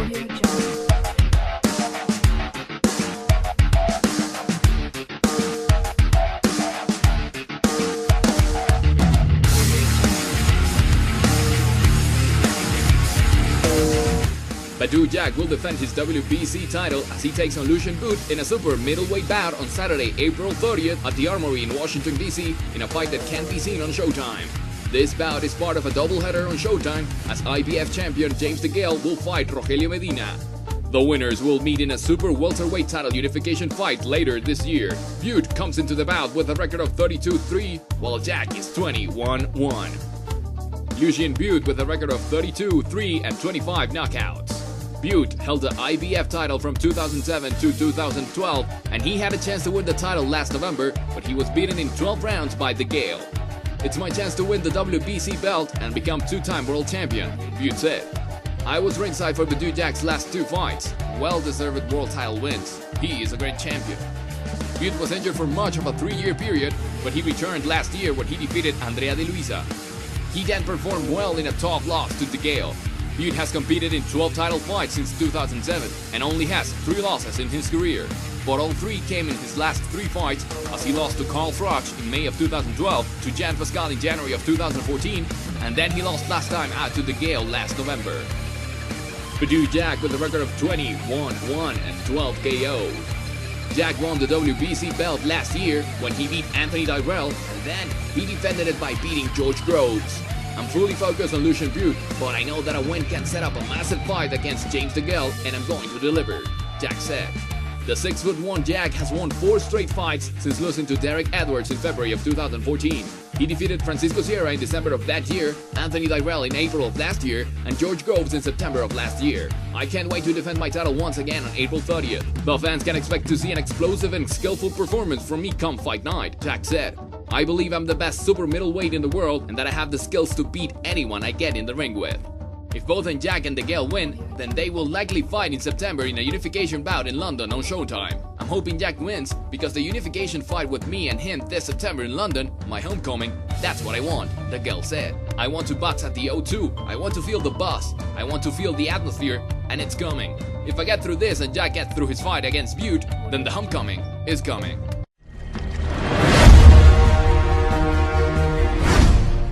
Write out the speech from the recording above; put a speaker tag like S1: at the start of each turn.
S1: Badou Jack will defend his WBC title as he takes on Lucian Bute in a super middleweight bout on Saturday, April 30th at the Armory in Washington, D.C. in a fight that can't be seen on Showtime. This bout is part of a doubleheader on Showtime as IBF champion James DeGale will fight Rogelio Medina. The winners will meet in a super welterweight title unification fight later this year. Bute comes into the bout with a record of 32-3, while Jack is 21-1. Lucian Bute with a record of 32-3 and 25 knockouts. Bute held the IBF title from 2007 to 2012, and he had a chance to win the title last November, but he was beaten in 12 rounds by DeGale. "It's my chance to win the WBC belt and become two-time world champion," Bute said. "I was ringside for Badou Jack's last two fights. Well-deserved world title wins. He is a great champion." Bute was injured for much of a 3-year period, but he returned last year when he defeated Andrea de Luisa. He then performed well in a tough loss to DeGale. Bute has competed in 12 title fights since 2007 and only has 3 losses in his career. But all 3 came in his last 3 fights, as he lost to Carl Froch in May of 2012, to Jan Pascal in January of 2014, and then he lost last time out to DeGale last November. Badou Jack with a record of 20-1-1 and 12 KOs. Jack won the WBC belt last year when he beat Anthony Tyrell, and then he defended it by beating George Groves. "I'm fully focused on Lucian Bute, but I know that a win can set up a massive fight against James DeGale, and I'm going to deliver," Jack said. The 6'1" Jack has won 4 straight fights since losing to Derek Edwards in February of 2014. He defeated Francisco Sierra in December of that year, Anthony Tyrell in April of last year, and George Groves in September of last year. "I can't wait to defend my title once again on April 30th. The fans can expect to see an explosive and skillful performance from me come fight night," Jack said. "I believe I'm the best super middleweight in the world and that I have the skills to beat anyone I get in the ring with." If both Jack and DeGale win, then they will likely fight in September in a unification bout in London on Showtime. "I'm hoping Jack wins because the unification fight with me and him this September in London, my homecoming, that's what I want," DeGale said. "I want to box at the O2, I want to feel the buzz, I want to feel the atmosphere, and it's coming. If I get through this and Jack gets through his fight against Bute, then the homecoming is coming."